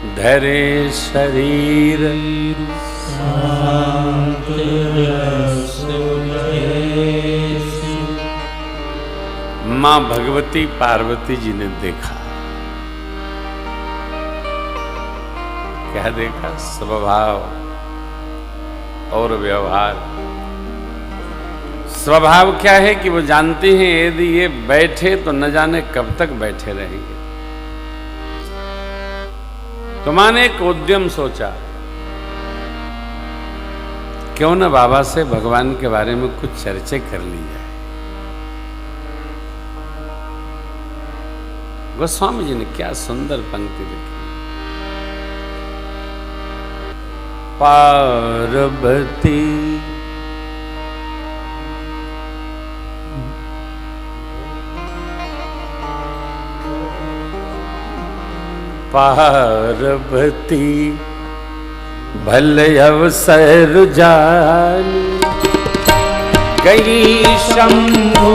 धरे शरीर माँ भगवती पार्वती जी ने देखा। क्या देखा? स्वभाव और व्यवहार। स्वभाव क्या है कि वो जानती हैं यदि ये बैठे तो न जाने कब तक बैठे रहेंगे। तो माँ ने एक उद्यम सोचा, क्यों न बाबा से भगवान के बारे में कुछ चर्चा कर ली जाए। गोस्वामी जी ने क्या सुंदर पंक्ति लिखी। पार्वती पार्वती भले अवसर जानी गई शंभु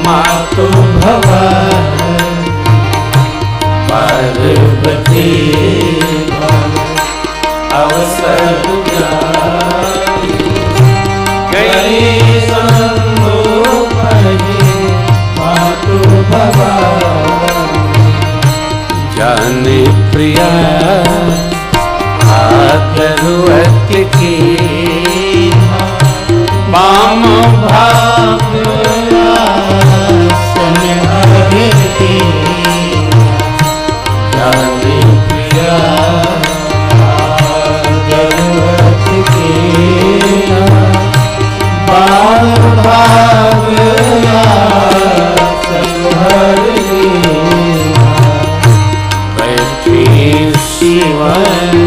मातु भवानी। पार्वती अवसर जानी गई शंभु मातु भवानी। जाने प्रिया आदरुअत की बाम भाग हरती। जाने प्रिया आदरुअत की बाम भाग हरती। शिवन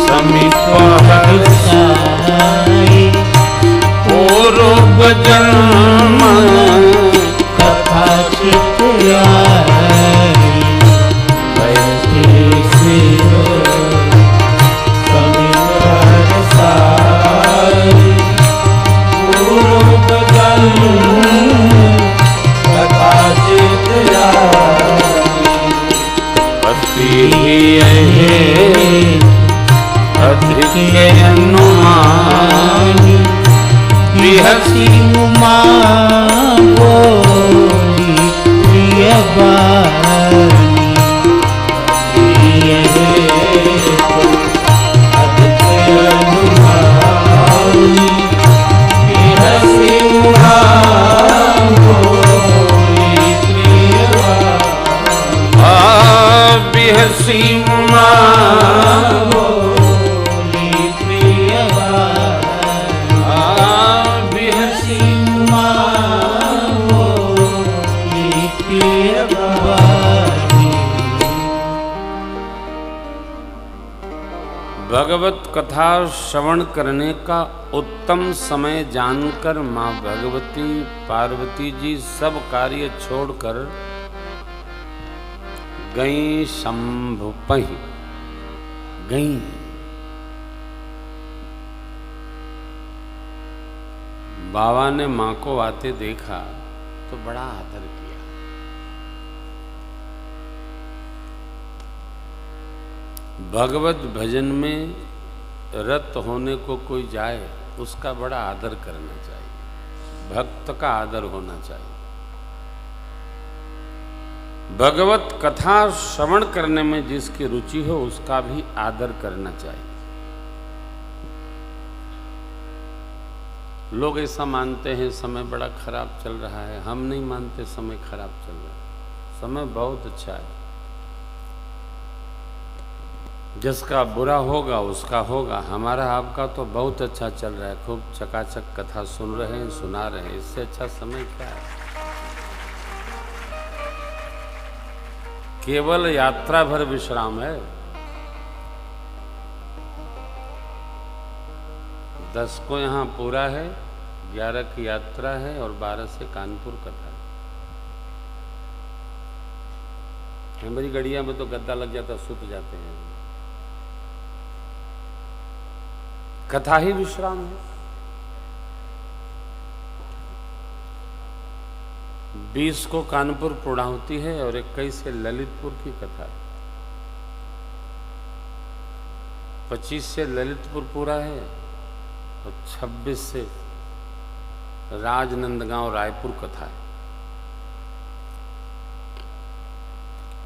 समीप हर्षाई पूर्व जन्म कथा चित्याई। बैठी शिव समीप हर्षाई पूर्व जन्म कथा चित्याई। अधिक अनुमानी बिहसी उमा बोली प्रिय बानी। अधिक अनुमानी बिहसी उमा बोली प्रिय बानी। बिहसी उमा बोली प्रिय बानी। बिहसी उमा बोली प्रिय बानी। भगवत कथा श्रवण करने का उत्तम समय जानकर माँ भगवती पार्वती जी सब कार्य छोड़कर गई शंभु पही गई। बाबा ने मां को आते देखा तो बड़ा आदर किया। भगवत भजन में रत होने को कोई जाए उसका बड़ा आदर करना चाहिए। भक्त का आदर होना चाहिए। भगवत कथा श्रवण करने में जिसकी रुचि हो उसका भी आदर करना चाहिए। लोग ऐसा मानते हैं समय बड़ा खराब चल रहा है। हम नहीं मानते समय खराब चल रहा है। समय बहुत अच्छा है। जिसका बुरा होगा उसका होगा। हमारा आपका तो बहुत अच्छा चल रहा है। खूब चकाचक कथा सुन रहे हैं, सुना रहे हैं। इससे अच्छा समय क्या है? केवल यात्रा भर विश्राम है। 10 को यहाँ पूरा है, 11 की यात्रा है और 12 से कानपुर कथा है। हमारी गड़िया में तो गद्दा लग जाता, सुत जाते हैं। कथा ही विश्राम है। 20 को कानपुर पूर्णाहुति है और 21 से ललितपुर की कथा है। 25 से ललितपुर पूरा है और 26 से राजनंदगांव रायपुर कथा है।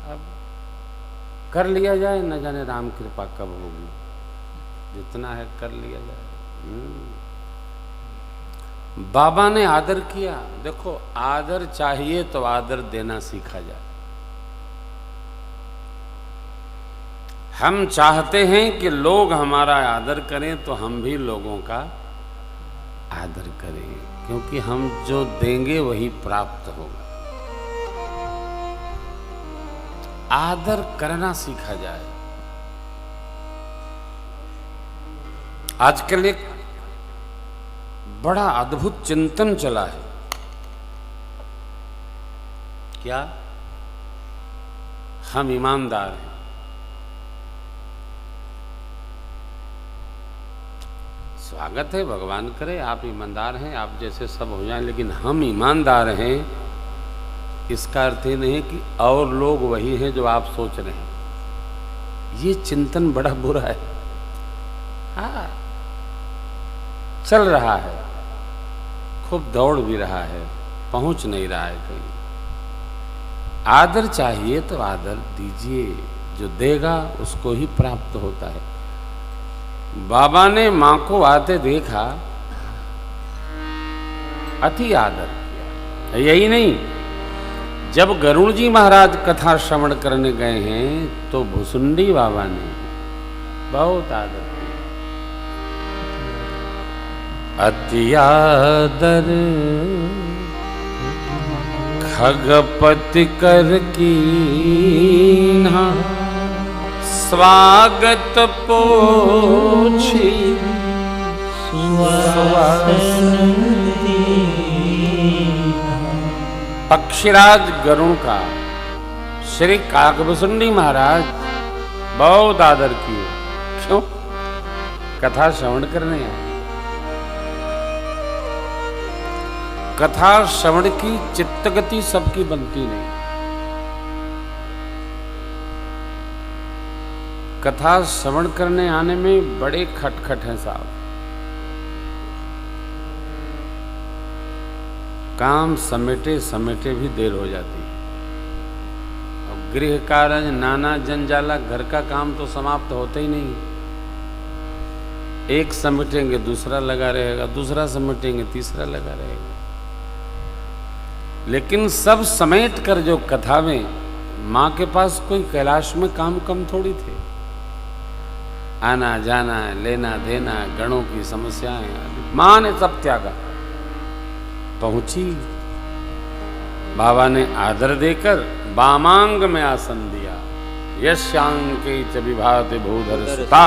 अब कर लिया जाए, न जाने राम कृपा कब होगी, जितना है कर लिया जाए। बाबा ने आदर किया। देखो, आदर चाहिए तो आदर देना सीखा जाए। हम चाहते हैं कि लोग हमारा आदर करें तो हम भी लोगों का आदर करें, क्योंकि हम जो देंगे वही प्राप्त होगा। आदर करना सीखा जाए। आजकल एक बड़ा अद्भुत चिंतन चला है। क्या? हम ईमानदार हैं। स्वागत है, भगवान करे आप ईमानदार हैं, आप जैसे सब हो जाएं, लेकिन हम ईमानदार हैं इसका अर्थ ये नहीं कि और लोग वही हैं जो आप सोच रहे हैं। ये चिंतन बड़ा बुरा है। हाँ, चल रहा है, खूब दौड़ भी रहा है, पहुंच नहीं रहा है कहीं। आदर चाहिए तो आदर दीजिए, जो देगा उसको ही प्राप्त होता है। बाबा ने मां को आते देखा, अति आदर किया। यही नहीं, जब गरुड़ जी महाराज कथा श्रवण करने गए हैं तो भुसुंडी बाबा ने बहुत आदर किया। अति आदर खगपति कर कीन्हा, स्वागत पोछी पक्षीराज गरुड़ का श्री काकभुसुंडी महाराज बहुत आदर किए। क्यों? कथा श्रवण करने आए। कथा श्रवण की चित्तगति सबकी बनती नहीं। कथा श्रवण करने आने में बड़े खटखट हैं साहब। काम समेटे समेटे भी देर हो जाती है। और गृह कार्य नाना जंजाला, घर का काम तो समाप्त होता ही नहीं। एक समेटेंगे दूसरा लगा रहेगा, दूसरा समेटेंगे तीसरा लगा रहेगा। लेकिन सब समेट कर जो कथा में, माँ के पास कोई कैलाश में काम कम थोड़ी थे। आना जाना, लेना देना, गणों की समस्याएं, मां ने सब त्यागा, पहुंची। बाबा ने आदर देकर वामांग में आसन दिया। यशांके च विभाति भूधरस्ता।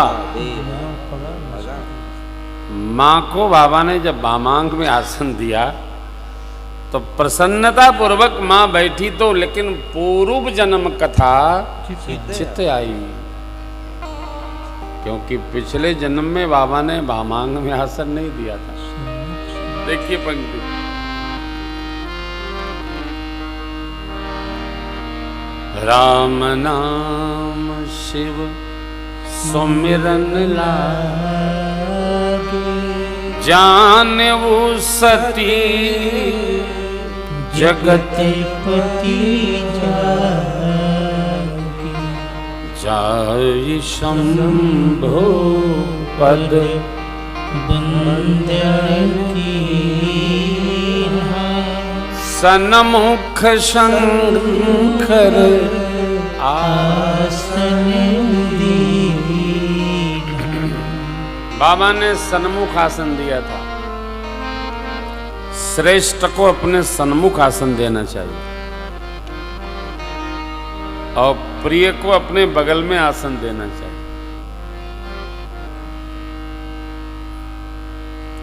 मां को बाबा ने जब वामांग में आसन दिया तो प्रसन्नता पूर्वक मां बैठी, तो लेकिन पूर्व जन्म कथा चित्त आई, क्योंकि पिछले जन्म में बाबा ने वामांग में आसन नहीं दिया था। देखिए पंक्ति, राम नाम शिव सुमिरन लागे, जानऊ सती जगतपति जाय शंभो पद बंदन कीन्हा, सन्मुख शंकर आसन दीन्हा। बाबा ने सन्मुख आसन दिया था। श्रेष्ठ को अपने सन्मुख आसन देना चाहिए और प्रिय को अपने बगल में आसन देना चाहिए।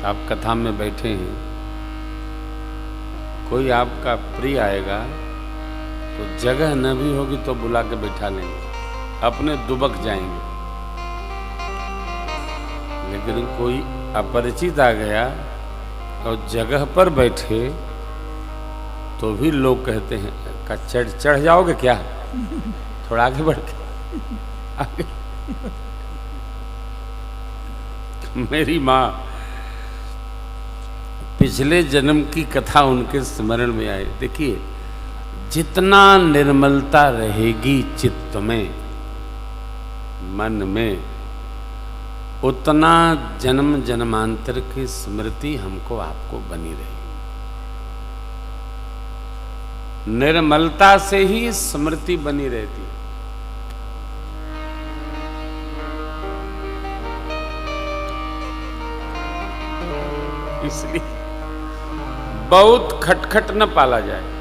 आप कथा में बैठे हैं, कोई आपका प्रिय आएगा तो जगह न भी होगी तो बुला के बैठा लेंगे, अपने दुबक जाएंगे। लेकिन कोई अपरिचित आ गया और जगह पर बैठे तो भी लोग कहते हैं का चढ़ जाओगे क्या, थोड़ा आगे बढ़ के आगे। मेरी माँ, पिछले जन्म की कथा उनके स्मरण में आए। देखिए, जितना निर्मलता रहेगी चित्त में, मन में, उतना जन्म जन्मांतर की स्मृति हमको आपको बनी रहेगी। निर्मलता से ही स्मृति बनी रहती है। इसलिए बहुत खटखट न पाला जाए।